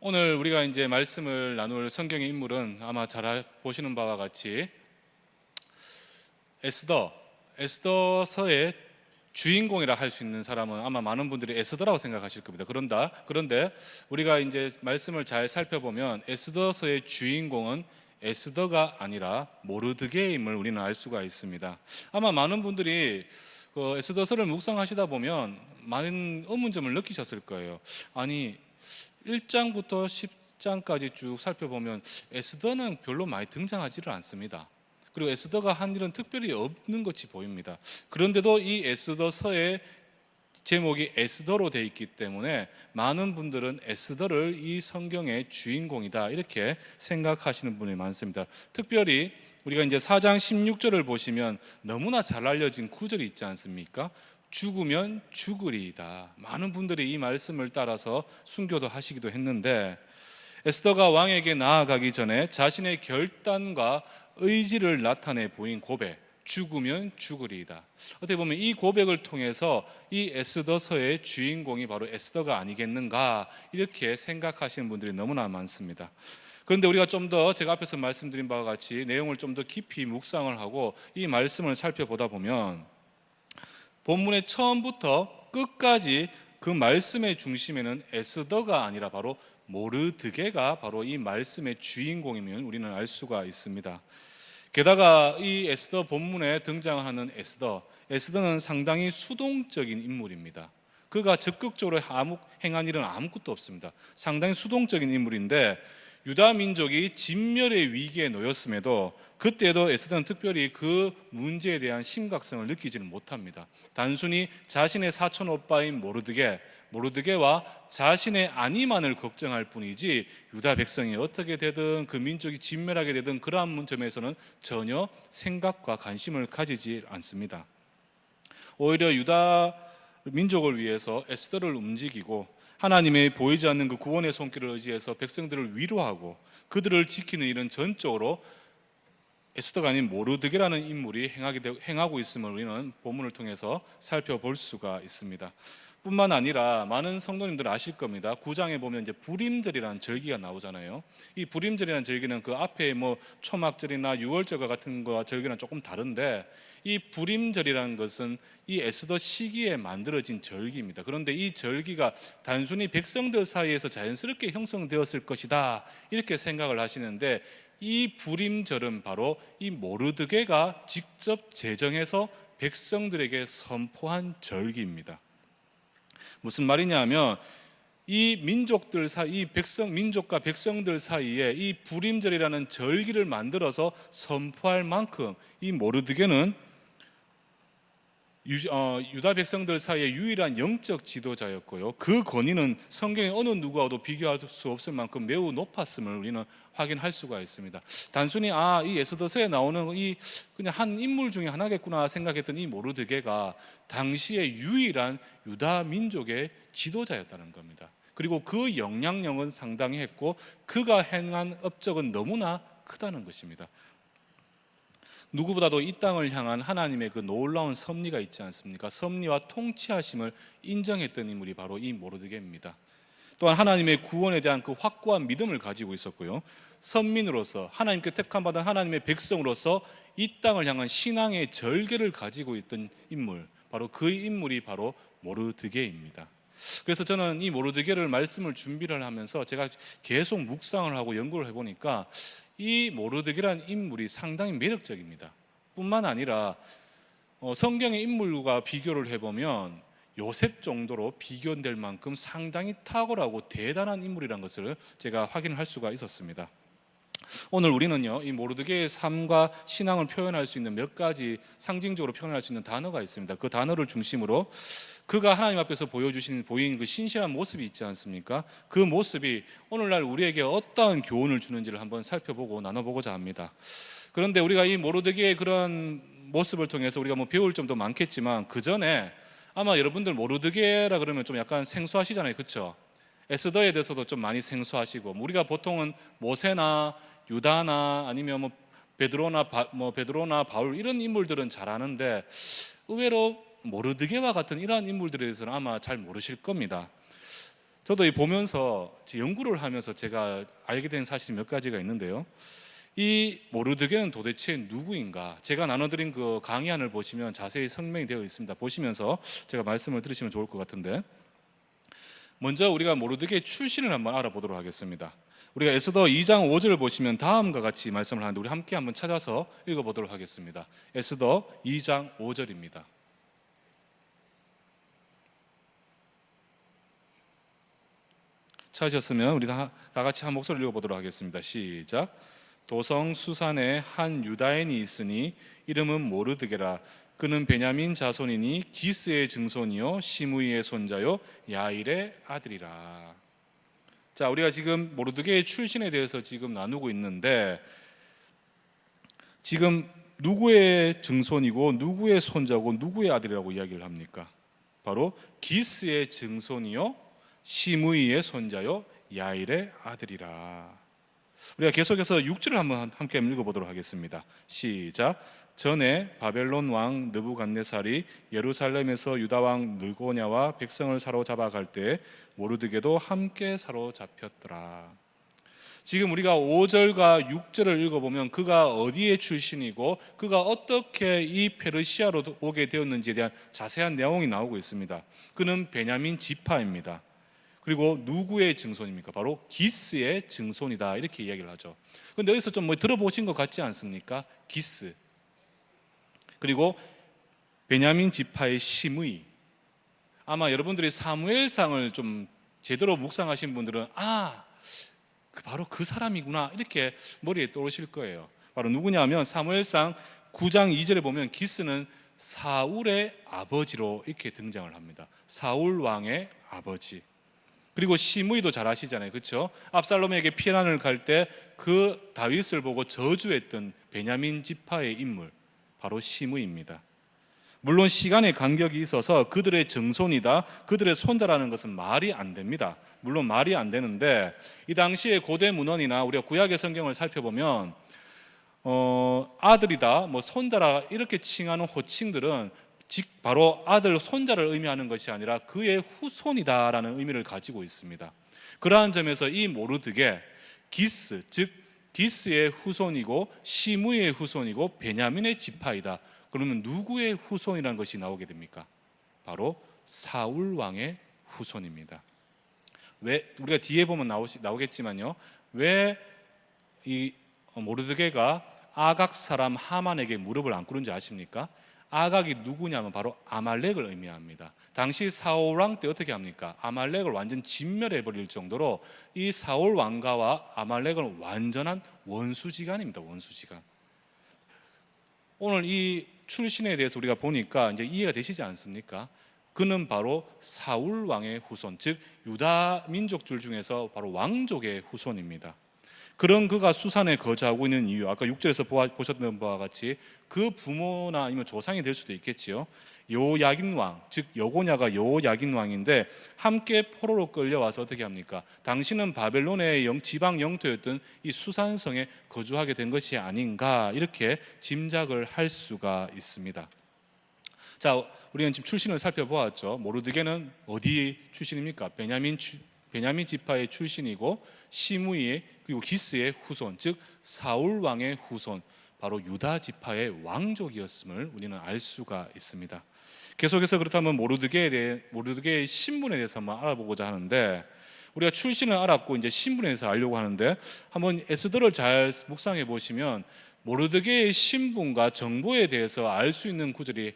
오늘 우리가 이제 말씀을 나눌 성경의 인물은 아마 잘 보시는 바와 같이 에스더서의 주인공이라 할 수 있는 사람은 아마 많은 분들이 에스더라고 생각하실 겁니다. 그런데 우리가 이제 말씀을 잘 살펴보면 에스더서의 주인공은 에스더가 아니라 모르드게임을 우리는 알 수가 있습니다. 아마 많은 분들이 에스더서를 묵상하시다 보면 많은 의문점을 느끼셨을 거예요. 아니 1장부터 10장까지 쭉 살펴보면 에스더는 별로 많이 등장하지를 않습니다. 그리고 에스더가 한 일은 특별히 없는 것이 보입니다. 그런데도 이 에스더서의 제목이 에스더로 되어 있기 때문에 많은 분들은 에스더를 이 성경의 주인공이다 이렇게 생각하시는 분이 많습니다. 특별히 우리가 이제 4장 16절을 보시면 너무나 잘 알려진 구절이 있지 않습니까? 죽으면 죽으리이다. 많은 분들이 이 말씀을 따라서 순교도 하시기도 했는데, 에스더가 왕에게 나아가기 전에 자신의 결단과 의지를 나타내 보인 고백, 죽으면 죽으리이다. 어떻게 보면 이 고백을 통해서 이 에스더서의 주인공이 바로 에스더가 아니겠는가 이렇게 생각하시는 분들이 너무나 많습니다. 그런데 우리가 좀 더 제가 앞에서 말씀드린 바와 같이 내용을 좀 더 깊이 묵상을 하고 이 말씀을 살펴보다 보면 본문의 처음부터 끝까지 그 말씀의 중심에는 에스더가 아니라 바로 모르드게가 바로 이 말씀의 주인공임을 우리는 알 수가 있습니다. 게다가 이 에스더 본문에 등장하는 에스더는 상당히 수동적인 인물입니다. 그가 적극적으로 행한 일은 아무것도 없습니다. 상당히 수동적인 인물인데 유다 민족이 진멸의 위기에 놓였음에도 그때도 에스더는 특별히 그 문제에 대한 심각성을 느끼지는 못합니다. 단순히 자신의 사촌 오빠인 모르드게와 자신의 안위만을 걱정할 뿐이지 유다 백성이 어떻게 되든 그 민족이 진멸하게 되든 그러한 점에서는 전혀 생각과 관심을 가지지 않습니다. 오히려 유다 민족을 위해서 에스더를 움직이고 하나님의 보이지 않는 그 구원의 손길을 의지해서 백성들을 위로하고 그들을 지키는 일은 전적으로 에스더가 아닌 모르드게라는 인물이 행하고 있음을 우리는 본문을 통해서 살펴볼 수가 있습니다. 뿐만 아니라 많은 성도님들 아실 겁니다. 9장에 보면 이제 불임절이라는 절기가 나오잖아요. 이 불임절이라는 절기는 그 앞에 초막절이나 유월절과 같은 거와 절기는 조금 다른데, 이 불임절이라는 것은 이 에스더 시기에 만들어진 절기입니다. 그런데 이 절기가 단순히 백성들 사이에서 자연스럽게 형성되었을 것이다 이렇게 생각을 하시는데, 이 불임절은 바로 이 모르드게가 직접 제정해서 백성들에게 선포한 절기입니다. 무슨 말이냐 하면 이 민족들 사이, 민족과 백성들 사이에 이 불임절이라는 절기를 만들어서 선포할 만큼 이 모르드게는 유다 백성들 사이의 유일한 영적 지도자였고요. 그 권위는 성경의 어느 누구와도 비교할 수 없을 만큼 매우 높았음을 우리는 확인할 수가 있습니다. 단순히 이 에스더서에 나오는 이 그냥 한 인물 중에 하나겠구나 생각했던 이 모르드게가 당시의 유일한 유다 민족의 지도자였다는 겁니다. 그리고 그 영향력은 상당히 했고 그가 행한 업적은 너무나 크다는 것입니다. 누구보다도 이 땅을 향한 하나님의 그 놀라운 섭리가 있지 않습니까? 섭리와 통치하심을 인정했던 인물이 바로 이 모르드게입니다. 또한 하나님의 구원에 대한 그 확고한 믿음을 가지고 있었고요. 선민으로서 하나님께 택함받은 하나님의 백성으로서 이 땅을 향한 신앙의 절개를 가지고 있던 인물, 바로 그 인물이 바로 모르드게입니다. 그래서 저는 이 모르드게를 말씀을 준비를 하면서 제가 계속 묵상을 하고 연구를 해보니까 이 모르드게라는 인물이 상당히 매력적입니다. 뿐만 아니라 성경의 인물과 비교를 해보면 요셉 정도로 비교될 만큼 상당히 탁월하고 대단한 인물이라는 것을 제가 확인할 수가 있었습니다. 오늘 우리는요, 이 모르드게의 삶과 신앙을 표현할 수 있는 몇 가지 상징적으로 표현할 수 있는 단어가 있습니다. 그 단어를 중심으로 그가 하나님 앞에서 보인 그 신실한 모습이 있지 않습니까? 그 모습이 오늘날 우리에게 어떠한 교훈을 주는지를 한번 살펴보고 나눠보고자 합니다. 그런데 우리가 이 모르드게의 그런 모습을 통해서 우리가 배울 점도 많겠지만, 그 전에 아마 여러분들 모르드게라 그러면 좀 약간 생소하시잖아요, 그렇죠? 에스더에 대해서도 좀 많이 생소하시고, 우리가 보통은 모세나 유다나 아니면 베드로나 바울 이런 인물들은 잘 아는데, 의외로 모르드게와 같은 이러한 인물들에 대해서는 아마 잘 모르실 겁니다. 저도 이 보면서 연구를 하면서 제가 알게 된 사실이 몇 가지가 있는데요. 이 모르드게는 도대체 누구인가? 제가 나눠드린 그 강의안을 보시면 자세히 설명이 되어 있습니다. 보시면서 제가 말씀을 들으시면 좋을 것 같은데, 먼저 우리가 모르드게의 출신을 한번 알아보도록 하겠습니다. 우리가 에스더 2장 5절을 보시면 다음과 같이 말씀을 하는데, 우리 함께 한번 찾아서 읽어보도록 하겠습니다. 에스더 2장 5절입니다. 찾으셨으면 우리 다 같이 한 목소리를 읽어보도록 하겠습니다. 시작. 도성 수산에 한 유다인이 있으니 이름은 모르드게라. 그는 베냐민 자손이니 기스의 증손이요 시므이의 손자요 야일의 아들이라. 자, 우리가 지금 모르드게의 출신에 대해서 지금 나누고 있는데, 지금 누구의 증손이고 누구의 손자고 누구의 아들이라고 이야기를 합니까? 바로 기스의 증손이요 시므이의 손자요 야일의 아들이라. 우리가 계속해서 6절을 한번 함께 읽어보도록 하겠습니다. 시작. 전에 바벨론 왕 느부갓네살이 예루살렘에서 유다 왕 느고냐와 백성을 사로잡아 갈 때 모르드게도 함께 사로잡혔더라. 지금 우리가 5절과 6절을 읽어보면 그가 어디의 출신이고 그가 어떻게 이 페르시아로 오게 되었는지에 대한 자세한 내용이 나오고 있습니다. 그는 베냐민 지파입니다. 그리고 누구의 증손입니까? 바로 기스의 증손이다, 이렇게 이야기를 하죠. 그런데 여기서 좀 들어보신 것 같지 않습니까? 기스, 그리고 베냐민 지파의 시므이. 아마 여러분들이 사무엘상을 좀 제대로 묵상하신 분들은 바로 그 사람이구나, 이렇게 머리에 떠오르실 거예요. 바로 누구냐면 사무엘상 9장 2절에 보면 기스는 사울의 아버지로 이렇게 등장을 합니다. 사울 왕의 아버지. 그리고 시므이도 잘 아시잖아요, 그렇죠? 압살롬에게 피난을 갈 때 그 다윗을 보고 저주했던 베냐민 지파의 인물, 바로 시므이입니다. 물론 시간의 간격이 있어서 그들의 증손이다, 그들의 손자라는 것은 말이 안 됩니다. 물론 말이 안 되는데, 이 당시의 고대 문헌이나 우리가 구약의 성경을 살펴보면 아들이다, 손자라 이렇게 칭하는 호칭들은 바로 아들, 손자를 의미하는 것이 아니라 그의 후손이다라는 의미를 가지고 있습니다. 그러한 점에서 이 모르드게, 기스, 즉 기스의 후손이고 시므이의 후손이고 베냐민의 지파이다. 그러면 누구의 후손이라는 것이 나오게 됩니까? 바로 사울 왕의 후손입니다. 왜, 우리가 뒤에 보면 나오겠지만요, 왜 이 모르드게가 아각 사람 하만에게 무릎을 안 꿇은지 아십니까? 아각이 누구냐면 바로 아말렉을 의미합니다. 당시 사울 왕 때 어떻게 합니까? 아말렉을 완전 진멸해버릴 정도로 이 사울 왕가와 아말렉은 완전한 원수지간입니다. 원수지간. 오늘 이 출신에 대해서 우리가 보니까 이제 이해가 되시지 않습니까? 그는 바로 사울 왕의 후손, 즉 유다 민족들 중에서 바로 왕족의 후손입니다. 그런 그가 수산에 거주하고 있는 이유, 아까 6절에서 보셨던 바와 같이 그 부모나 아니면 조상이 될 수도 있겠지요. 요야긴 왕, 즉 여고냐가 요야긴 왕인데 함께 포로로 끌려와서 어떻게 합니까? 당신은 바벨론의 지방 영토였던 이 수산성에 거주하게 된 것이 아닌가, 이렇게 짐작을 할 수가 있습니다. 자, 우리는 지금 출신을 살펴보았죠. 모르드게는 어디 출신입니까? 베냐민 지파의 출신이고 시므이의, 그리고 기스의 후손, 즉 사울 왕의 후손, 바로 유다 지파의 왕족이었음을 우리는 알 수가 있습니다. 계속해서 그렇다면 모르드게의 신분에 대해서 한번 알아보고자 하는데, 우리가 출신을 알았고 이제 신분에 대해서 알려고 하는데, 한번 에스더를 잘 묵상해 보시면 모르드게의 신분과 정보에 대해서 알 수 있는 구절이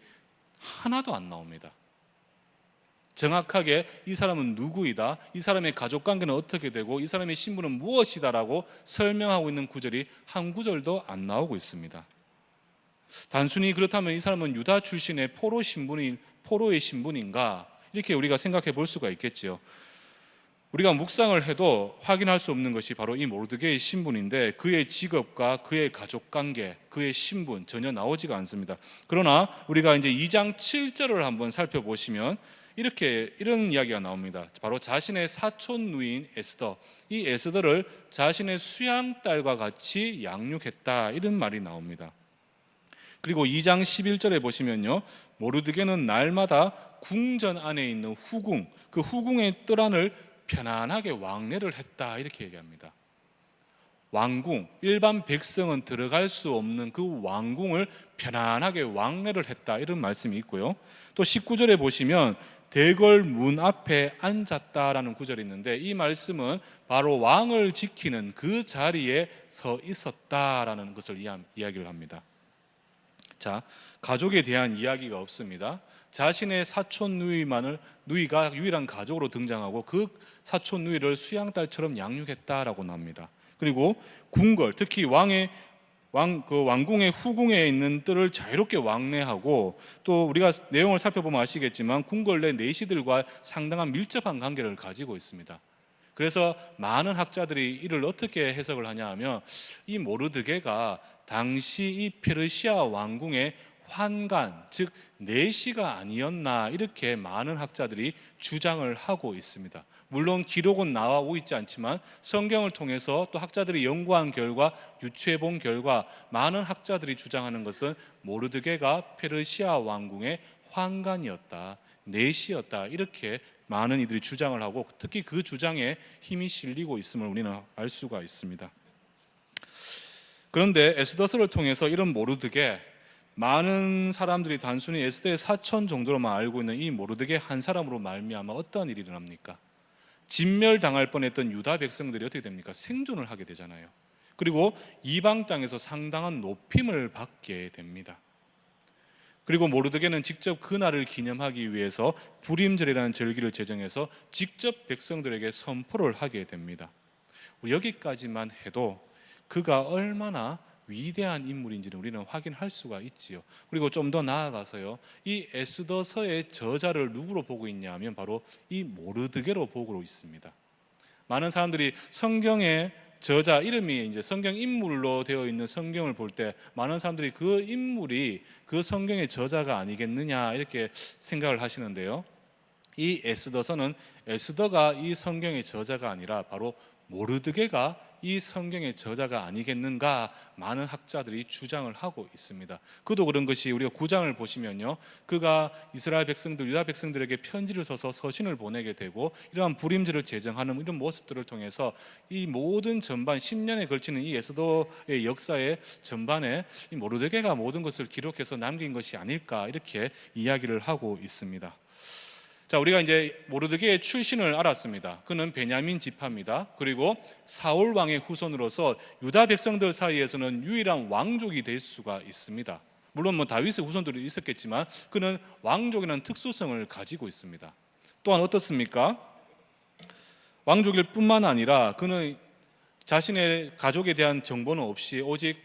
하나도 안 나옵니다. 정확하게 이 사람은 누구이다, 이 사람의 가족관계는 어떻게 되고 이 사람의 신분은 무엇이다라고 설명하고 있는 구절이 한 구절도 안 나오고 있습니다. 단순히 그렇다면 이 사람은 유다 출신의 포로의 신분인가, 이렇게 우리가 생각해 볼 수가 있겠죠. 우리가 묵상을 해도 확인할 수 없는 것이 바로 이 모르드게의 신분인데, 그의 직업과 그의 가족관계, 그의 신분 전혀 나오지가 않습니다. 그러나 우리가 이제 2장 7절을 한번 살펴보시면 이런 이야기가 나옵니다. 바로 자신의 사촌 누이인 에스더, 이 에스더를 자신의 수양딸과 같이 양육했다, 이런 말이 나옵니다. 그리고 2장 11절에 보시면요, 모르드게는 날마다 궁전 안에 있는 후궁, 그 후궁의 뜰 안을 편안하게 왕래를 했다 이렇게 얘기합니다. 왕궁, 일반 백성은 들어갈 수 없는 그 왕궁을 편안하게 왕래를 했다 이런 말씀이 있고요. 또 19절에 보시면 대궐 문 앞에 앉았다라는 구절이 있는데 이 말씀은 바로 왕을 지키는 그 자리에 서 있었다라는 것을 이야기를 합니다. 자, 가족에 대한 이야기가 없습니다. 자신의 사촌 누이가 유일한 가족으로 등장하고 그 사촌 누이를 수양딸처럼 양육했다라고 납니다. 그리고 궁궐, 특히 왕궁의 후궁에 있는 뜰을 자유롭게 왕래하고 또 우리가 내용을 살펴보면 아시겠지만 궁궐 내 내시들과 상당한 밀접한 관계를 가지고 있습니다. 그래서 많은 학자들이 이를 어떻게 해석을 하냐 하면 이 모르드게가 당시 이 페르시아 왕궁의 환관, 즉 내시가 아니었나 이렇게 많은 학자들이 주장을 하고 있습니다. 물론 기록은 나오고 있지 않지만 성경을 통해서 또 학자들이 연구한 결과, 유추해 본 결과 많은 학자들이 주장하는 것은 모르드게가 페르시아 왕궁의 환관이었다, 내시였다 이렇게 많은 이들이 주장을 하고 특히 그 주장에 힘이 실리고 있음을 우리는 알 수가 있습니다. 그런데 에스더서를 통해서 이런 모르드게, 많은 사람들이 단순히 에스더의 사촌 정도로만 알고 있는 이 모르드게 한 사람으로 말미암아 어떤 일이 일어납니까? 진멸당할 뻔했던 유다 백성들이 어떻게 됩니까? 생존을 하게 되잖아요. 그리고 이방 땅에서 상당한 높임을 받게 됩니다. 그리고 모르드게는 직접 그날을 기념하기 위해서 불임절이라는 절기를 제정해서 직접 백성들에게 선포를 하게 됩니다. 여기까지만 해도 그가 얼마나 위대한 인물인지는 우리는 확인할 수가 있지요. 그리고 좀 더 나아가서요, 이 에스더서의 저자를 누구로 보고 있냐 하면 바로 이 모르드게로 보고 있습니다. 많은 사람들이 성경의 저자 이름이 이제 성경 인물로 되어 있는 성경을 볼 때 많은 사람들이 그 인물이 그 성경의 저자가 아니겠느냐 이렇게 생각을 하시는데요, 이 에스더서는 에스더가 이 성경의 저자가 아니라 바로 모르드게가 이 성경의 저자가 아니겠는가 많은 학자들이 주장을 하고 있습니다. 그도 그런 것이 우리가 9장을 보시면요, 그가 이스라엘 백성들, 유다 백성들에게 편지를 써서 서신을 보내게 되고 이러한 불임절을 제정하는 이런 모습들을 통해서 이 모든 전반 10년에 걸치는 이 에스더의 역사의 전반에 이 모르드게가 모든 것을 기록해서 남긴 것이 아닐까 이렇게 이야기를 하고 있습니다. 자, 우리가 이제 모르드게의 출신을 알았습니다. 그는 베냐민 지파입니다. 그리고 사울 왕의 후손으로서 유다 백성들 사이에서는 유일한 왕족이 될 수가 있습니다. 물론 뭐 다윗의 후손들이 있었겠지만 그는 왕족이라는 특수성을 가지고 있습니다. 또한 어떻습니까? 왕족일 뿐만 아니라 그는 자신의 가족에 대한 정보는 없이 오직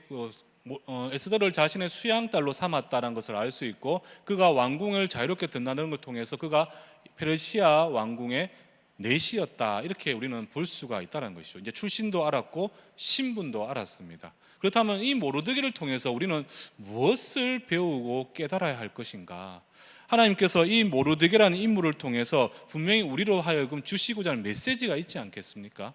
에스더를 자신의 수양딸로 삼았다는 것을 알 수 있고, 그가 왕궁을 자유롭게 든다는 걸 통해서 그가 페르시아 왕궁의 내시였다 이렇게 우리는 볼 수가 있다는 것이죠. 이제 출신도 알았고 신분도 알았습니다. 그렇다면 이 모르드게를 통해서 우리는 무엇을 배우고 깨달아야 할 것인가? 하나님께서 이 모르드게라는 인물을 통해서 분명히 우리로 하여금 주시고자 하는 메시지가 있지 않겠습니까?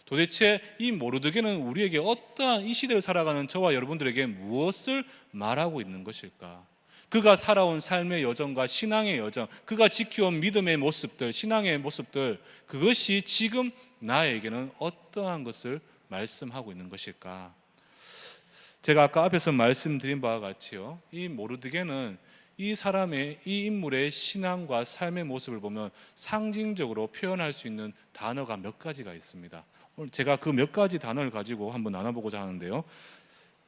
도대체 이 모르드게는 우리에게 어떠한 이 시대를 살아가는 저와 여러분들에게 무엇을 말하고 있는 것일까? 그가 살아온 삶의 여정과 신앙의 여정, 그가 지켜온 믿음의 모습들, 신앙의 모습들, 그것이 지금 나에게는 어떠한 것을 말씀하고 있는 것일까? 제가 아까 앞에서 말씀드린 바와 같이요, 이 모르드게는 이 사람의, 이 인물의 신앙과 삶의 모습을 보면 상징적으로 표현할 수 있는 단어가 몇 가지가 있습니다. 오늘 제가 그 몇 가지 단어를 가지고 한번 나눠보고자 하는데요,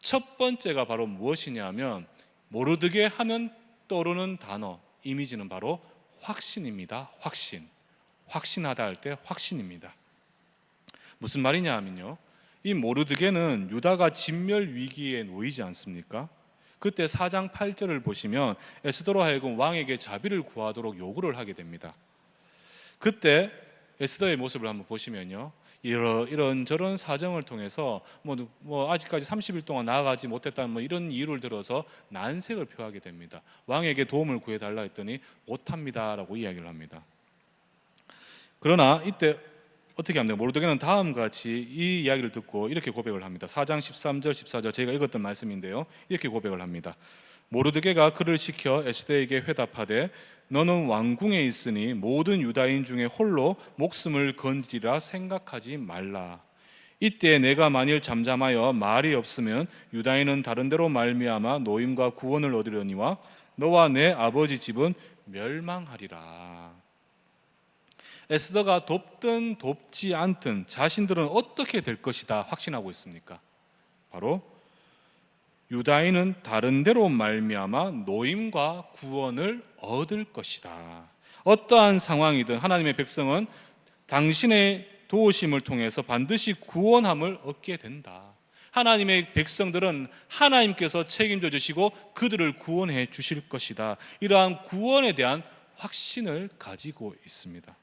첫 번째가 바로 무엇이냐 하면 모르드게 하면 떠오르는 단어, 이미지는 바로 확신입니다. 확신. 확신하다 할 때 확신입니다. 무슨 말이냐 하면요, 이 모르드게는 유다가 진멸 위기에 놓이지 않습니까? 그때 4장 8절을 보시면 에스더로 하여금 왕에게 자비를 구하도록 요구를 하게 됩니다. 그때 에스더의 모습을 한번 보시면요, 이런저런 사정을 통해서 아직까지 30일 동안 나아가지 못했다는 이런 이유를 들어서 난색을 표하게 됩니다. 왕에게 도움을 구해달라 했더니 못합니다라고 이야기를 합니다. 그러나 이때 어떻게 합니까? 모르드게는 다음과 같이 이 이야기를 듣고 이렇게 고백을 합니다. 4장 13절 14절 제가 읽었던 말씀인데요, 이렇게 고백을 합니다. 모르드게가 그를 시켜 에스더에게 회답하되 너는 왕궁에 있으니 모든 유다인 중에 홀로 목숨을 건지리라 생각하지 말라. 이때 내가 만일 잠잠하여 말이 없으면 유다인은 다른 데로 말미암아 노임과 구원을 얻으려니와 너와 내 아버지 집은 멸망하리라. 에스더가 돕든 돕지 않든 자신들은 어떻게 될 것이다 확신하고 있습니까? 바로 유다인은 다른 데로 말미암아 노임과 구원을 얻을 것이다. 어떠한 상황이든 하나님의 백성은 당신의 도우심을 통해서 반드시 구원함을 얻게 된다. 하나님의 백성들은 하나님께서 책임져 주시고 그들을 구원해 주실 것이다. 이러한 구원에 대한 확신을 가지고 있습니다.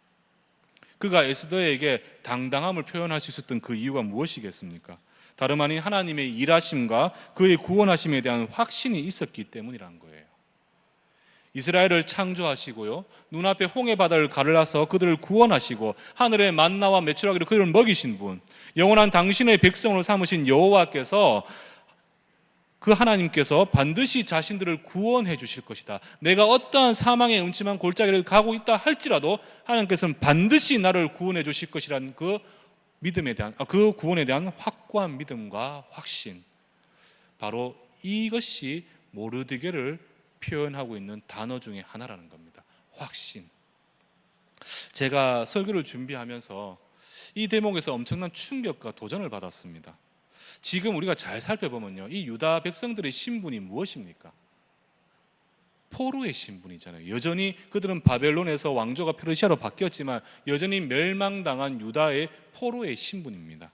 그가 에스더에게 당당함을 표현할 수 있었던 그 이유가 무엇이겠습니까? 다름 아닌 하나님의 일하심과 그의 구원하심에 대한 확신이 있었기 때문이라는 거예요. 이스라엘을 창조하시고요, 눈앞에 홍해 바다를 가르라서 그들을 구원하시고 하늘의 만나와 메추라기로 그들을 먹이신 분, 영원한 당신의 백성으로 삼으신 여호와께서, 그 하나님께서 반드시 자신들을 구원해 주실 것이다. 내가 어떠한 사망의 음침한 골짜기를 가고 있다 할지라도 하나님께서는 반드시 나를 구원해 주실 것이라는 그 믿음에 대한, 그 구원에 대한 확고한 믿음과 확신, 바로 이것이 모르드게를 표현하고 있는 단어 중에 하나라는 겁니다. 확신. 제가 설교를 준비하면서 이 대목에서 엄청난 충격과 도전을 받았습니다. 지금 우리가 잘 살펴보면요, 이 유다 백성들의 신분이 무엇입니까? 포로의 신분이잖아요. 여전히 그들은 바벨론에서 왕조가 페르시아로 바뀌었지만 여전히 멸망당한 유다의 포로의 신분입니다.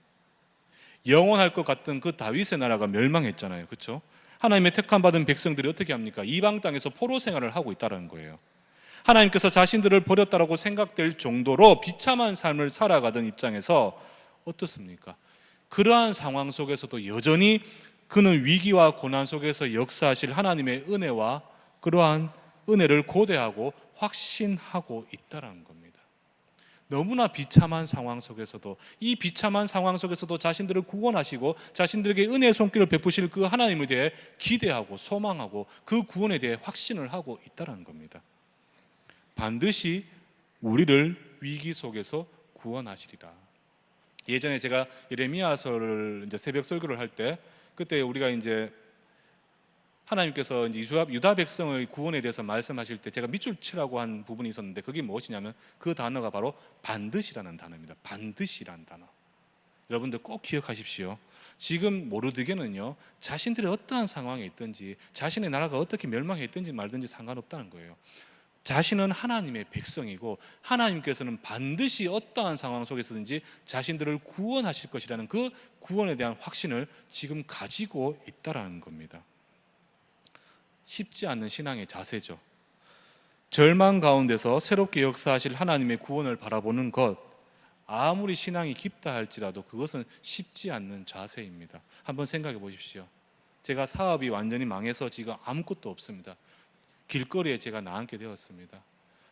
영원할 것 같던 그 다윗의 나라가 멸망했잖아요. 그렇죠? 하나님의 택함받은 백성들이 어떻게 합니까? 이방 땅에서 포로 생활을 하고 있다는 거예요. 하나님께서 자신들을 버렸다라고 생각될 정도로 비참한 삶을 살아가던 입장에서 어떻습니까? 그러한 상황 속에서도 여전히 그는 위기와 고난 속에서 역사하실 하나님의 은혜와 그러한 은혜를 고대하고 확신하고 있다는 겁니다. 너무나 비참한 상황 속에서도, 이 비참한 상황 속에서도 자신들을 구원하시고 자신들에게 은혜의 손길을 베푸실 그 하나님에 대해 기대하고 소망하고 그 구원에 대해 확신을 하고 있다는 겁니다. 반드시 우리를 위기 속에서 구원하시리라. 예전에 제가 예레미야서를 이제 새벽 설교를 할 때, 그때 우리가 이제 하나님께서 이제 유다 백성의 구원에 대해서 말씀하실 때 제가 밑줄 치라고 한 부분이 있었는데, 그게 무엇이냐면 그 단어가 바로 반드시라는 단어입니다. 반드시라는 단어. 여러분들 꼭 기억하십시오. 지금 모르드게는요, 자신들이 어떠한 상황에 있든지 자신의 나라가 어떻게 멸망했든지 말든지 상관없다는 거예요. 자신은 하나님의 백성이고 하나님께서는 반드시 어떠한 상황 속에서든지 자신들을 구원하실 것이라는 그 구원에 대한 확신을 지금 가지고 있다는 겁니다. 쉽지 않는 신앙의 자세죠. 절망 가운데서 새롭게 역사하실 하나님의 구원을 바라보는 것, 아무리 신앙이 깊다 할지라도 그것은 쉽지 않는 자세입니다. 한번 생각해 보십시오. 제가 사업이 완전히 망해서 지금 아무것도 없습니다. 길거리에 제가 나앉게 되었습니다.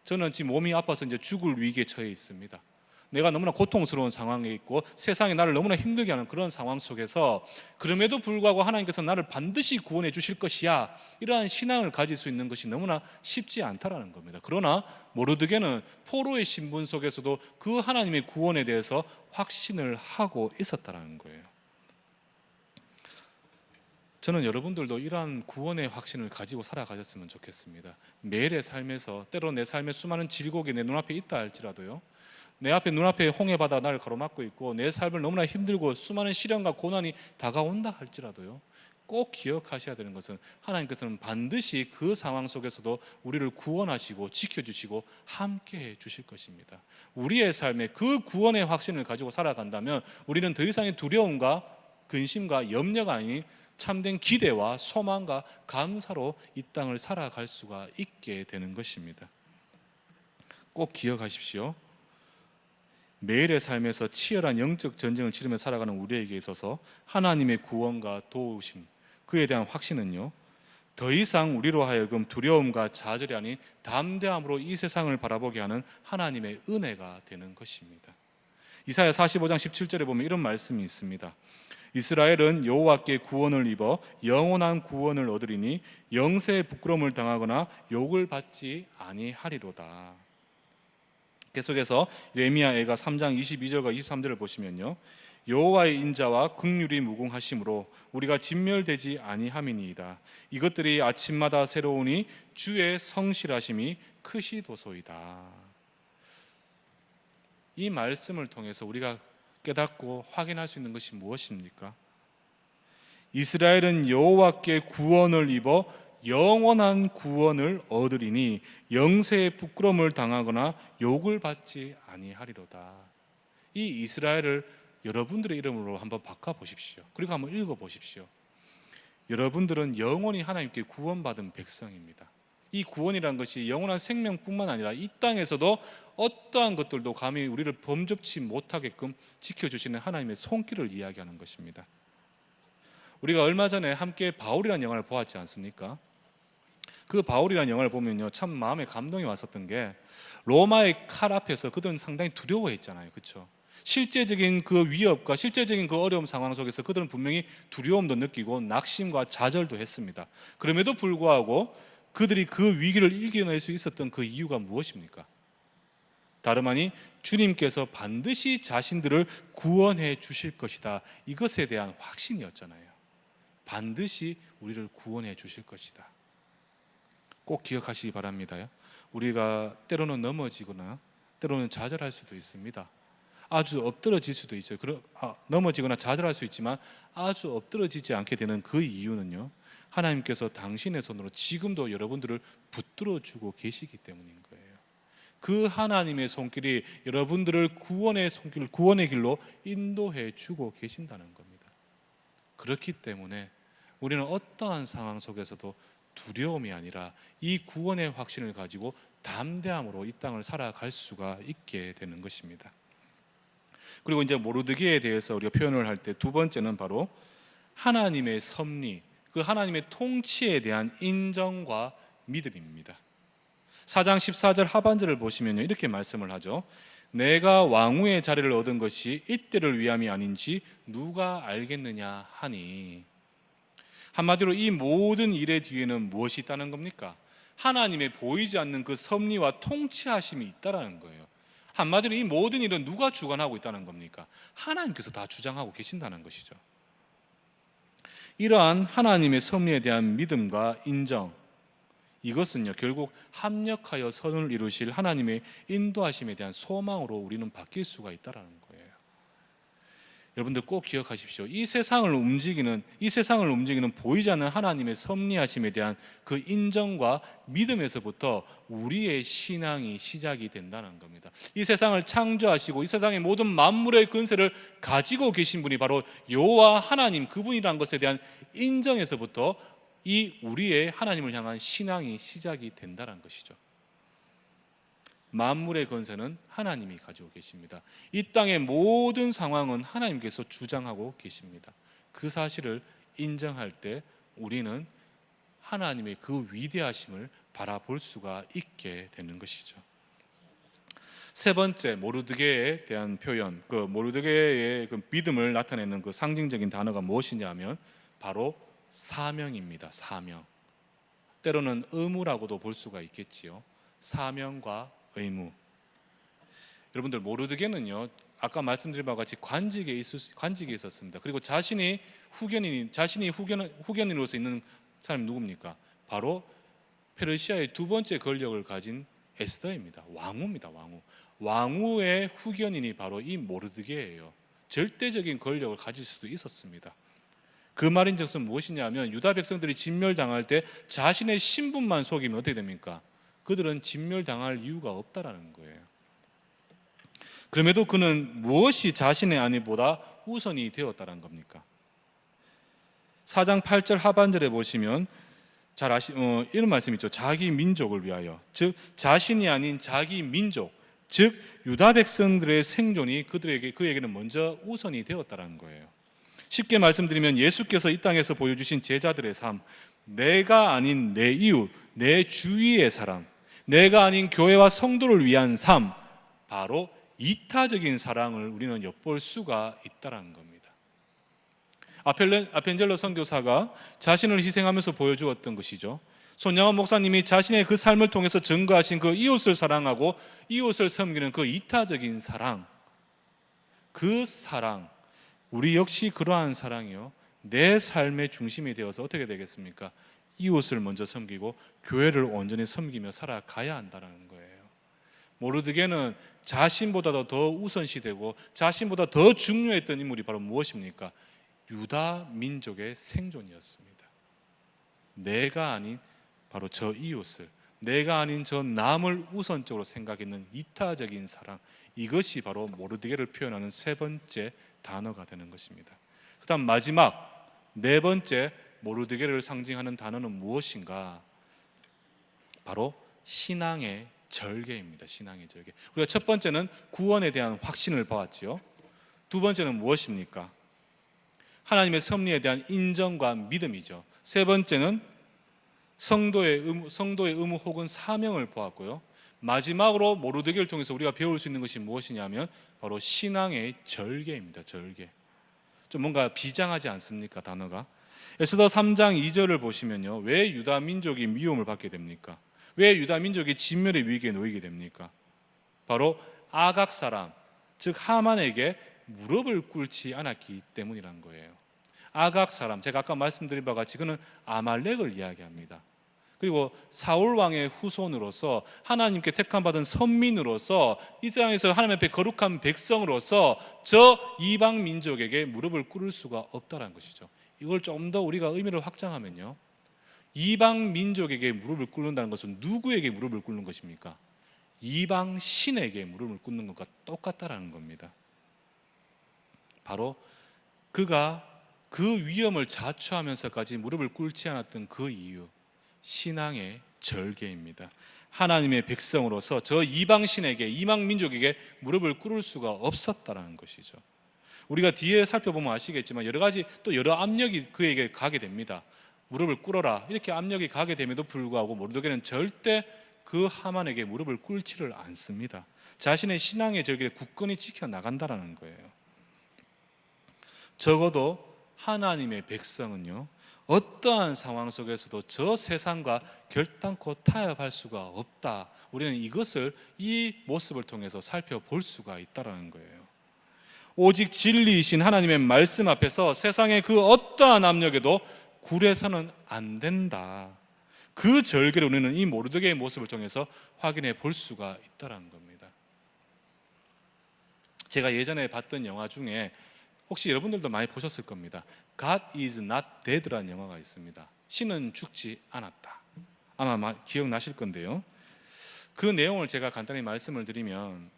저는 지금 몸이 아파서 이제 죽을 위기에 처해 있습니다. 내가 너무나 고통스러운 상황에 있고 세상이 나를 너무나 힘들게 하는 그런 상황 속에서, 그럼에도 불구하고 하나님께서 나를 반드시 구원해 주실 것이야, 이러한 신앙을 가질 수 있는 것이 너무나 쉽지 않다라는 겁니다. 그러나 모르드게는 포로의 신분 속에서도 그 하나님의 구원에 대해서 확신을 하고 있었다는 거예요. 저는 여러분들도 이러한 구원의 확신을 가지고 살아가셨으면 좋겠습니다. 매일의 삶에서, 때로 내 삶의 수많은 질곡이 내 눈앞에 있다 할지라도요, 내 앞에 눈앞에 홍해바다 나를 가로막고 있고 내 삶을 너무나 힘들고 수많은 시련과 고난이 다가온다 할지라도요, 꼭 기억하셔야 되는 것은 하나님께서는 반드시 그 상황 속에서도 우리를 구원하시고 지켜주시고 함께해 주실 것입니다. 우리의 삶에 그 구원의 확신을 가지고 살아간다면 우리는 더 이상의 두려움과 근심과 염려가 아닌 참된 기대와 소망과 감사로 이 땅을 살아갈 수가 있게 되는 것입니다. 꼭 기억하십시오. 매일의 삶에서 치열한 영적 전쟁을 치르며 살아가는 우리에게 있어서 하나님의 구원과 도우심, 그에 대한 확신은요, 더 이상 우리로 하여금 두려움과 좌절이 아닌 담대함으로 이 세상을 바라보게 하는 하나님의 은혜가 되는 것입니다. 이사야 45장 17절에 보면 이런 말씀이 있습니다. 이스라엘은 여호와께 구원을 입어 영원한 구원을 얻으리니 영세의 부끄러움을 당하거나 욕을 받지 아니하리로다. 계속해서 예레미야가 3장 22절과 23절을 보시면요, 여호와의 인자와 긍휼이 무궁하심으로 우리가 진멸되지 아니함이니이다. 이것들이 아침마다 새로우니 주의 성실하심이 크시도소이다. 이 말씀을 통해서 우리가 깨닫고 확인할 수 있는 것이 무엇입니까? 이스라엘은 여호와께 구원을 입어 영원한 구원을 얻으리니 영세의 부끄러움을 당하거나 욕을 받지 아니하리로다. 이 이스라엘을 여러분들의 이름으로 한번 바꿔보십시오. 그리고 한번 읽어보십시오. 여러분들은 영원히 하나님께 구원받은 백성입니다. 이 구원이라는 것이 영원한 생명뿐만 아니라 이 땅에서도 어떠한 것들도 감히 우리를 범접치 못하게끔 지켜주시는 하나님의 손길을 이야기하는 것입니다. 우리가 얼마 전에 함께 바울이라는 영화를 보았지 않습니까? 그 바울이라는 영화를 보면요, 참 마음에 감동이 왔었던 게, 로마의 칼 앞에서 그들은 상당히 두려워했잖아요. 그렇죠? 실제적인 그 위협과 실제적인 그 어려움 상황 속에서 그들은 분명히 두려움도 느끼고 낙심과 좌절도 했습니다. 그럼에도 불구하고 그들이 그 위기를 이겨낼 수 있었던 그 이유가 무엇입니까? 다름 아닌 주님께서 반드시 자신들을 구원해 주실 것이다, 이것에 대한 확신이었잖아요. 반드시 우리를 구원해 주실 것이다. 꼭 기억하시기 바랍니다. 우리가 때로는 넘어지거나 때로는 좌절할 수도 있습니다. 아주 엎드러질 수도 있죠. 넘어지거나 좌절할 수 있지만 아주 엎드러지지 않게 되는 그 이유는요, 하나님께서 당신의 손으로 지금도 여러분들을 붙들어 주고 계시기 때문인 거예요. 그 하나님의 손길이 여러분들을 구원의 길로 인도해 주고 계신다는 겁니다. 그렇기 때문에 우리는 어떠한 상황 속에서도 두려움이 아니라 이 구원의 확신을 가지고 담대함으로 이 땅을 살아갈 수가 있게 되는 것입니다. 그리고 이제 모르드게에 대해서 우리가 표현을 할 때 두 번째는 바로 하나님의 섭리, 그 하나님의 통치에 대한 인정과 믿음입니다. 4장 14절 하반절을 보시면요, 이렇게 말씀을 하죠. 내가 왕후의 자리를 얻은 것이 이때를 위함이 아닌지 누가 알겠느냐 하니. 한마디로 이 모든 일의 뒤에는 무엇이 있다는 겁니까? 하나님의 보이지 않는 그 섭리와 통치하심이 있다는 거예요. 한마디로 이 모든 일은 누가 주관하고 있다는 겁니까? 하나님께서 다 주장하고 계신다는 것이죠. 이러한 하나님의 섭리에 대한 믿음과 인정, 이것은요, 결국 합력하여 선을 이루실 하나님의 인도하심에 대한 소망으로 우리는 바뀔 수가 있다는 거예요. 여러분들 꼭 기억하십시오. 이 세상을 움직이는 보이지 않는 하나님의 섭리하심에 대한 그 인정과 믿음에서부터 우리의 신앙이 시작이 된다는 겁니다. 이 세상을 창조하시고 이 세상의 모든 만물의 근세를 가지고 계신 분이 바로 여호와 하나님, 그분이라는 것에 대한 인정에서부터 이 우리의 하나님을 향한 신앙이 시작이 된다는 것이죠. 만물의 건세는 하나님이 가지고 계십니다. 이 땅의 모든 상황은 하나님께서 주장하고 계십니다. 그 사실을 인정할 때 우리는 하나님의 그 위대하심을 바라볼 수가 있게 되는 것이죠. 세 번째, 모르드게에 대한 표현, 그 모르드게의 그 믿음을 나타내는 그 상징적인 단어가 무엇이냐 하면 바로 사명입니다. 사명. 때로는 의무라고도 볼 수가 있겠지요. 사명과 의무. 여러분들, 모르드게는요, 아까 말씀드린 바와 같이 관직에 있었습니다. 그리고 자신이 후견인으로서 있는 사람이 누굽니까? 바로 페르시아의 두 번째 권력을 가진 에스더입니다. 왕후입니다. 왕후의 후견인이 바로 이 모르드게예요. 절대적인 권력을 가질 수도 있었습니다. 그 말인즉슨 무엇이냐면, 유다 백성들이 진멸당할 때 자신의 신분만 속이면 어떻게 됩니까? 그들은 진멸당할 이유가 없다라는 거예요. 그럼에도 그는 무엇이 자신의 아내보다 우선이 되었다는 겁니까? 4장 8절 하반절에 보시면 이런 말씀이 있죠. 자기 민족을 위하여, 즉 자신이 아닌 자기 민족, 즉 유다 백성들의 생존이 그에게는 먼저 우선이 되었다는 거예요. 쉽게 말씀드리면 예수께서 이 땅에서 보여주신 제자들의 삶, 내가 아닌 내 이웃, 내 주위의 사람, 내가 아닌 교회와 성도를 위한 삶, 바로 이타적인 사랑을 우리는 엿볼 수가 있다는 겁니다. 아펜젤로 선교사가 자신을 희생하면서 보여주었던 것이죠. 손양원 목사님이 자신의 그 삶을 통해서 증거하신 그 이웃을 사랑하고 이웃을 섬기는 그 이타적인 사랑, 그 사랑, 우리 역시 그러한 사랑이요, 내 삶의 중심이 되어서 어떻게 되겠습니까? 이웃을 먼저 섬기고 교회를 온전히 섬기며 살아가야 한다는 거예요. 모르드게는 자신보다도 더 우선시되고 자신보다 더 중요했던 인물이 바로 무엇입니까? 유다 민족의 생존이었습니다. 내가 아닌 바로 저 이웃을, 내가 아닌 저 남을 우선적으로 생각했는 이타적인 사랑, 이것이 바로 모르드게를 표현하는 세 번째 단어가 되는 것입니다. 그 다음 마지막 네 번째 모르드게를 상징하는 단어는 무엇인가? 바로 신앙의 절개입니다. 신앙의 절개. 우리가 첫 번째는 구원에 대한 확신을 보았지요. 두 번째는 무엇입니까? 하나님의 섭리에 대한 인정과 믿음이죠. 세 번째는 성도의 의무 혹은 사명을 보았고요. 마지막으로 모르드게를 통해서 우리가 배울 수 있는 것이 무엇이냐면 바로 신앙의 절개입니다. 절개. 좀 뭔가 비장하지 않습니까? 단어가. 에스더 3장 2절을 보시면요, 왜 유다 민족이 미움을 받게 됩니까? 왜 유다 민족이 진멸의 위기에 놓이게 됩니까? 바로 아각 사람, 즉 하만에게 무릎을 꿇지 않았기 때문이란 거예요. 아각 사람, 제가 아까 말씀드린 바와 같이 그는 아말렉을 이야기합니다. 그리고 사울 왕의 후손으로서 하나님께 택함받은 선민으로서 이 세상에서 하나님 앞에 거룩한 백성으로서 저 이방 민족에게 무릎을 꿇을 수가 없다는 것이죠. 이걸 좀 더 우리가 의미를 확장하면요, 이방 민족에게 무릎을 꿇는다는 것은 누구에게 무릎을 꿇는 것입니까? 이방 신에게 무릎을 꿇는 것과 똑같다라는 겁니다. 바로 그가 그 위험을 자초하면서까지 무릎을 꿇지 않았던 그 이유, 신앙의 절개입니다. 하나님의 백성으로서 저 이방 신에게, 이방 민족에게 무릎을 꿇을 수가 없었다는 것이죠. 우리가 뒤에 살펴보면 아시겠지만 여러 가지 또 여러 압력이 그에게 가게 됩니다. 무릎을 꿇어라 이렇게 압력이 가게 됨에도 불구하고 모르드게는 절대 그 하만에게 무릎을 꿇지를 않습니다. 자신의 신앙의 절개를 굳건히 지켜나간다는 거예요. 적어도 하나님의 백성은요, 어떠한 상황 속에서도 저 세상과 결단코 타협할 수가 없다. 우리는 이것을 이 모습을 통해서 살펴볼 수가 있다는 거예요. 오직 진리이신 하나님의 말씀 앞에서 세상의 그 어떠한 압력에도 굴해서는 안 된다. 그 절개를 우리는 이 모르드게의 모습을 통해서 확인해 볼 수가 있다는 겁니다. 제가 예전에 봤던 영화 중에 혹시 여러분들도 많이 보셨을 겁니다. God is not dead라는 영화가 있습니다. 신은 죽지 않았다. 아마 기억나실 건데요. 그 내용을 제가 간단히 말씀을 드리면,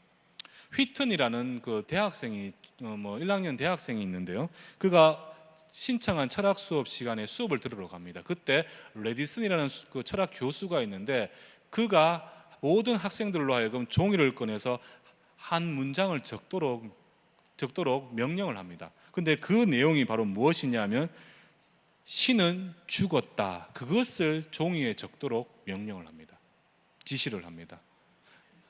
휘튼이라는 그 대학생이 1학년 대학생이 있는데요. 그가 신청한 철학 수업 시간에 수업을 들으러 갑니다. 그때 레디슨이라는 그 철학 교수가 있는데 그가 모든 학생들로 하여금 종이를 꺼내서 한 문장을 적도록 명령을 합니다. 근데 그 내용이 바로 무엇이냐면 신은 죽었다. 그것을 종이에 적도록 명령을 합니다. 지시를 합니다.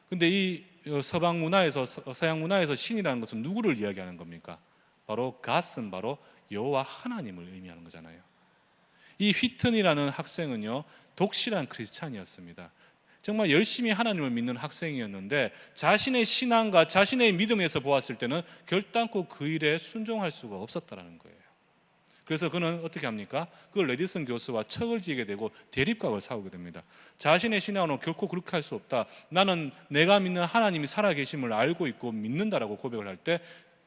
근데 이 서양 문화에서 신이라는 것은 누구를 이야기하는 겁니까? 바로 God은 바로 여호와 하나님을 의미하는 거잖아요. 이 휘튼이라는 학생은요, 독실한 크리스찬이었습니다. 정말 열심히 하나님을 믿는 학생이었는데 자신의 신앙과 자신의 믿음에서 보았을 때는 결단코 그 일에 순종할 수가 없었다는 거예요. 그래서 그는 어떻게 합니까? 그 레디슨 교수와 척을 지게 되고 대립각을 세우게 됩니다. 자신의 신앙으로 결코 그렇게 할 수 없다. 나는 내가 믿는 하나님이 살아계심을 알고 있고 믿는다라고 고백을 할 때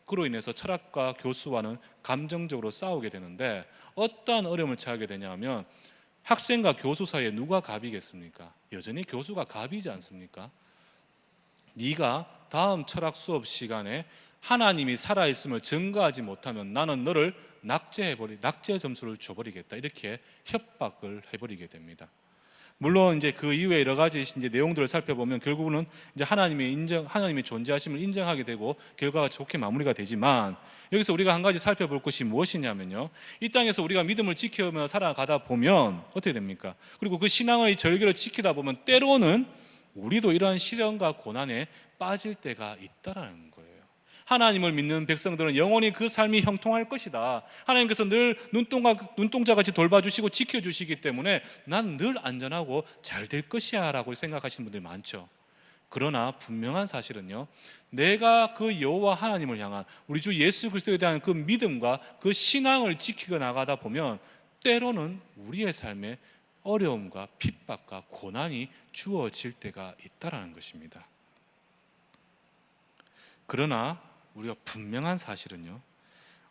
그로 인해서 철학과 교수와는 감정적으로 싸우게 되는데 어떠한 어려움을 처하게 되냐면 학생과 교수 사이에 누가 갑이겠습니까? 여전히 교수가 갑이지 않습니까? 네가 다음 철학 수업 시간에 하나님이 살아있음을 증거하지 못하면 나는 너를 낙제 점수를 줘버리겠다. 이렇게 협박을 해버리게 됩니다. 물론 이제 그 이후에 여러 가지 이제 내용들을 살펴보면 결국은 이제 하나님의 존재하심을 인정하게 되고 결과가 좋게 마무리가 되지만 여기서 우리가 한 가지 살펴볼 것이 무엇이냐면요, 이 땅에서 우리가 믿음을 지키며 살아가다 보면 어떻게 됩니까? 그리고 그 신앙의 절개를 지키다 보면 때로는 우리도 이러한 시련과 고난에 빠질 때가 있다라는 거예요. 하나님을 믿는 백성들은 영원히 그 삶이 형통할 것이다. 하나님께서 늘 눈동자같이 돌봐주시고 지켜주시기 때문에 난 늘 안전하고 잘 될 것이야 라고 생각하시는 분들이 많죠. 그러나 분명한 사실은요, 내가 그 여호와 하나님을 향한 우리 주 예수 그리스도에 대한 그 믿음과 그 신앙을 지키고 나가다 보면 때로는 우리의 삶에 어려움과 핍박과 고난이 주어질 때가 있다라는 것입니다. 그러나 우리가 분명한 사실은요,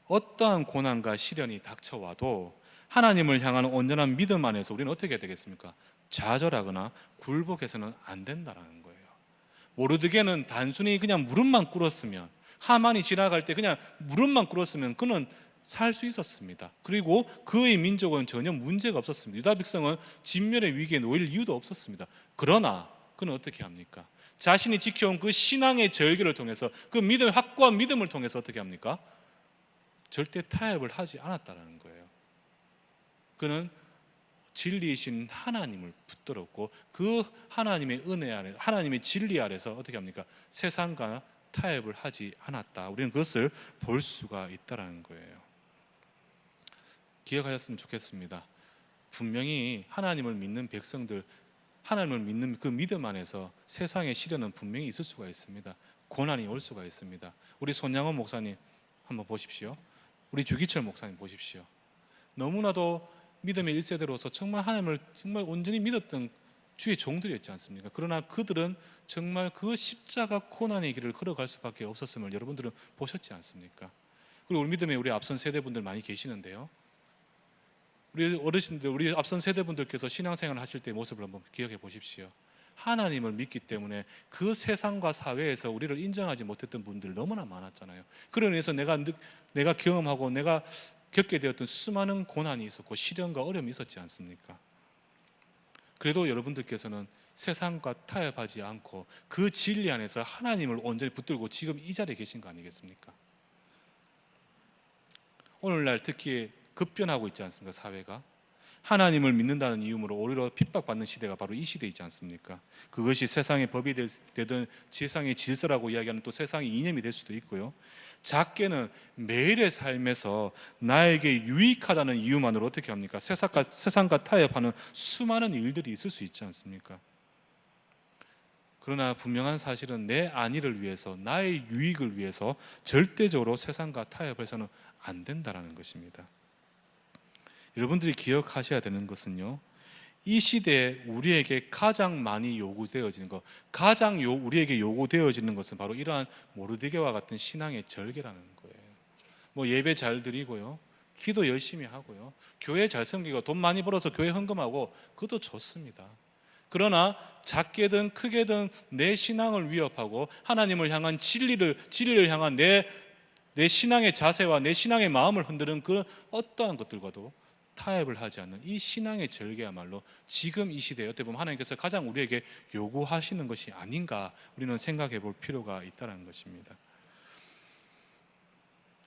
어떠한 고난과 시련이 닥쳐와도 하나님을 향하는 온전한 믿음 안에서 우리는 어떻게 해야 되겠습니까? 좌절하거나 굴복해서는 안 된다는 거예요. 모르드게는 단순히 그냥 무릎만 꿇었으면, 하만이 지나갈 때 그냥 무릎만 꿇었으면 그는 살 수 있었습니다. 그리고 그의 민족은 전혀 문제가 없었습니다. 유다 백성은 진멸의 위기에 놓일 이유도 없었습니다. 그러나 그는 어떻게 합니까? 자신이 지켜온 그 신앙의 절개를 통해서, 그 믿음의 확고한 믿음을 통해서 어떻게 합니까? 절대 타협을 하지 않았다는 거예요. 그는 진리이신 하나님을 붙들었고 그 하나님의 은혜 아래, 하나님의 진리 아래서 어떻게 합니까? 세상과 타협을 하지 않았다. 우리는 그것을 볼 수가 있다는 거예요. 기억하셨으면 좋겠습니다. 분명히 하나님을 믿는 백성들, 하나님을 믿는 그 믿음 안에서 세상의 시련은 분명히 있을 수가 있습니다. 고난이 올 수가 있습니다. 우리 손양원 목사님 한번 보십시오. 우리 주기철 목사님 보십시오. 너무나도 믿음의 1세대로서 정말 하나님을 정말 온전히 믿었던 주의 종들이었지 않습니까? 그러나 그들은 정말 그 십자가 고난의 길을 걸어갈 수밖에 없었음을 여러분들은 보셨지 않습니까? 그리고 우리 믿음의 우리 앞선 세대분들 많이 계시는데요, 우리 어르신들, 우리 앞선 세대분들께서 신앙생활을 하실 때의 모습을 한번 기억해 보십시오. 하나님을 믿기 때문에 그 세상과 사회에서 우리를 인정하지 못했던 분들 너무나 많았잖아요. 그로 인해서 내가 경험하고 내가 겪게 되었던 수많은 고난이 있었고 시련과 어려움이 있었지 않습니까? 그래도 여러분들께서는 세상과 타협하지 않고 그 진리 안에서 하나님을 온전히 붙들고 지금 이 자리에 계신 거 아니겠습니까? 오늘날 특히 급변하고 있지 않습니까? 사회가 하나님을 믿는다는 이유로 오히려 핍박받는 시대가 바로 이 시대이지 않습니까? 그것이 세상의 법이 되든 세상의 질서라고 이야기하는 또 세상의 이념이 될 수도 있고요, 작게는 매일의 삶에서 나에게 유익하다는 이유만으로 어떻게 합니까? 세상과 타협하는 수많은 일들이 있을 수 있지 않습니까? 그러나 분명한 사실은 내 안위를 위해서, 나의 유익을 위해서 절대적으로 세상과 타협해서는 안 된다는 것입니다. 여러분들이 기억하셔야 되는 것은요, 이 시대에 우리에게 가장 많이 요구되어지는 것, 우리에게 요구되어지는 것은 바로 이러한 모르드게와 같은 신앙의 절개라는 거예요. 뭐 예배 잘 드리고요, 기도 열심히 하고요, 교회 잘 섬기고 돈 많이 벌어서 교회 헌금하고, 그것도 좋습니다. 그러나 작게든 크게든 내 신앙을 위협하고 하나님을 향한 진리를 향한 내 신앙의 자세와 내 신앙의 마음을 흔드는 그 어떠한 것들과도 타협을 하지 않는 이 신앙의 절개야말로 지금 이 시대에 어떻게 보면 하나님께서 가장 우리에게 요구하시는 것이 아닌가, 우리는 생각해 볼 필요가 있다는 것입니다.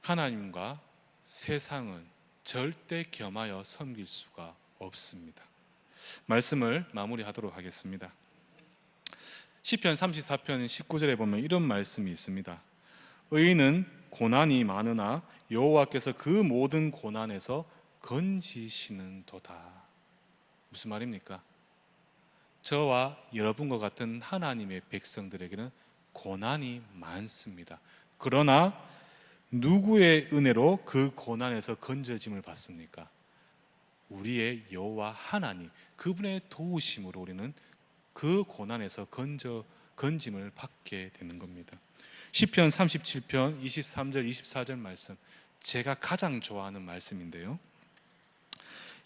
하나님과 세상은 절대 겸하여 섬길 수가 없습니다. 말씀을 마무리하도록 하겠습니다. 시편 34편 19절에 보면 이런 말씀이 있습니다. 의인은 고난이 많으나 여호와께서 그 모든 고난에서 건지시는 도다. 무슨 말입니까? 저와 여러분과 같은 하나님의 백성들에게는 고난이 많습니다. 그러나 누구의 은혜로 그 고난에서 건져짐을 받습니까? 우리의 여호와 하나님, 그분의 도우심으로 우리는 그 고난에서 건짐을 받게 되는 겁니다. 시편 37편 23절 24절 말씀, 제가 가장 좋아하는 말씀인데요,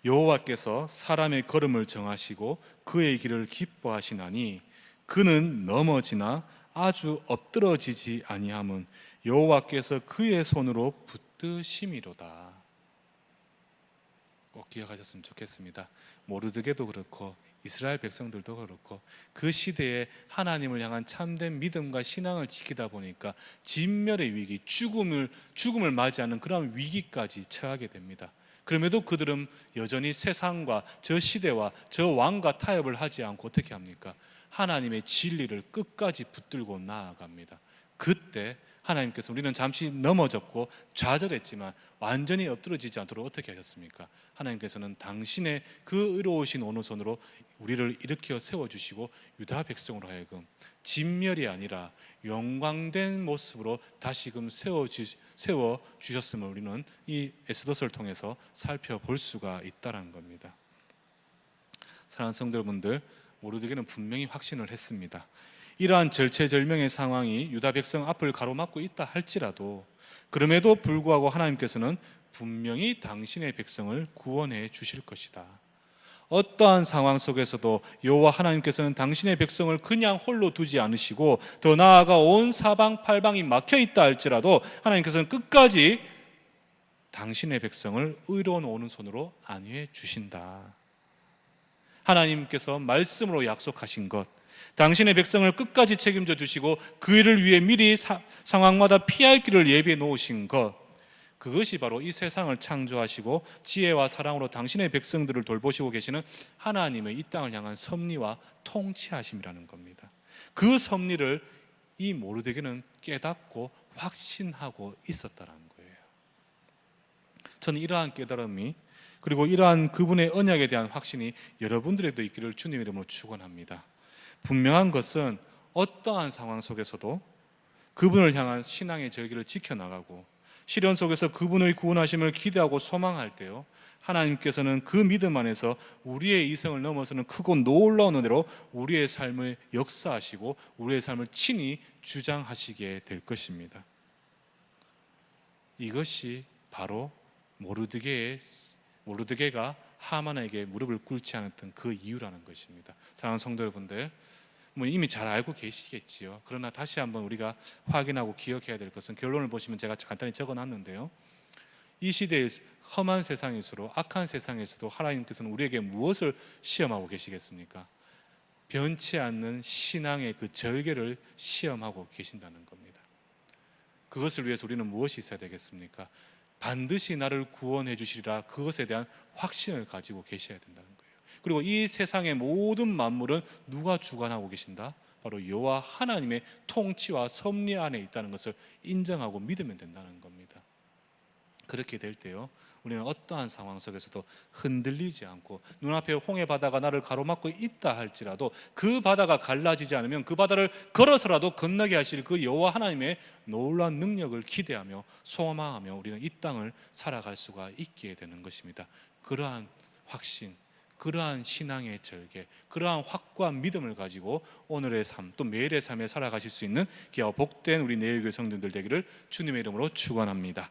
여호와께서 사람의 걸음을 정하시고 그의 길을 기뻐하시나니 그는 넘어지나 아주 엎드러지지 아니함은 여호와께서 그의 손으로 붙드심이로다. 꼭 기억하셨으면 좋겠습니다. 모르드게도 그렇고 이스라엘 백성들도 그렇고 그 시대에 하나님을 향한 참된 믿음과 신앙을 지키다 보니까 진멸의 위기, 죽음을 맞이하는 그런 위기까지 처하게 됩니다. 그럼에도 그들은 여전히 세상과 저 시대와 저 왕과 타협을 하지 않고 어떻게 합니까? 하나님의 진리를 끝까지 붙들고 나아갑니다. 그때 하나님께서 우리는 잠시 넘어졌고 좌절했지만 완전히 엎드러지지 않도록 어떻게 하셨습니까? 하나님께서는 당신의 그 의로우신 오른손으로 우리를 일으켜 세워주시고 유다 백성으로 하여금 진멸이 아니라 영광된 모습으로 다시금 세워주셨음을 우리는 이 에스더서를 통해서 살펴볼 수가 있다는 겁니다. 사랑하는 성도 여러분들, 모르드게는 분명히 확신을 했습니다. 이러한 절체절명의 상황이 유다 백성 앞을 가로막고 있다 할지라도 그럼에도 불구하고 하나님께서는 분명히 당신의 백성을 구원해 주실 것이다. 어떠한 상황 속에서도 여호와 하나님께서는 당신의 백성을 그냥 홀로 두지 않으시고 더 나아가 온 사방팔방이 막혀 있다 할지라도 하나님께서는 끝까지 당신의 백성을 의로운 오른손으로 안위해 주신다. 하나님께서 말씀으로 약속하신 것, 당신의 백성을 끝까지 책임져 주시고 그 일을 위해 미리 상황마다 피할 길을 예비해 놓으신 것, 그것이 바로 이 세상을 창조하시고 지혜와 사랑으로 당신의 백성들을 돌보시고 계시는 하나님의 이 땅을 향한 섭리와 통치하심이라는 겁니다. 그 섭리를 이 모르드게는 깨닫고 확신하고 있었다는 거예요. 저는 이러한 깨달음이 그리고 이러한 그분의 언약에 대한 확신이 여러분들에도 있기를 주님의 이름으로 축원합니다. 분명한 것은 어떠한 상황 속에서도 그분을 향한 신앙의 절기를 지켜나가고 시련 속에서 그분의 구원하심을 기대하고 소망할 때요, 하나님께서는 그 믿음 안에서 우리의 이성을 넘어서는 크고 놀라운 은혜로 우리의 삶을 역사하시고 우리의 삶을 친히 주장하시게 될 것입니다. 이것이 바로 모르드게가 하만에게 무릎을 꿇지 않았던 그 이유라는 것입니다. 사랑하는 성도 여러분들, 이미 잘 알고 계시겠지요. 그러나 다시 한번 우리가 확인하고 기억해야 될 것은, 결론을 보시면 제가 간단히 적어놨는데요, 이 시대의 험한 세상에서도, 악한 세상에서도 하나님께서는 우리에게 무엇을 시험하고 계시겠습니까? 변치 않는 신앙의 그 절개를 시험하고 계신다는 겁니다. 그것을 위해서 우리는 무엇이 있어야 되겠습니까? 반드시 나를 구원해 주시리라, 그것에 대한 확신을 가지고 계셔야 된다는 거예요. 그리고 이 세상의 모든 만물은 누가 주관하고 계신다? 바로 여호와 하나님의 통치와 섭리 안에 있다는 것을 인정하고 믿으면 된다는 겁니다. 그렇게 될 때요, 우리는 어떠한 상황 속에서도 흔들리지 않고, 눈앞에 홍해 바다가 나를 가로막고 있다 할지라도 그 바다가 갈라지지 않으면 그 바다를 걸어서라도 건너게 하실 그 여호와 하나님의 놀라운 능력을 기대하며 소망하며 우리는 이 땅을 살아갈 수가 있게 되는 것입니다. 그러한 확신, 그러한 신앙의 절개, 그러한 확고한 믿음을 가지고 오늘의 삶, 또 매일의 삶에 살아가실 수 있는 귀하고 복된 우리 내일교회 성도들 되기를 주님의 이름으로 축원합니다.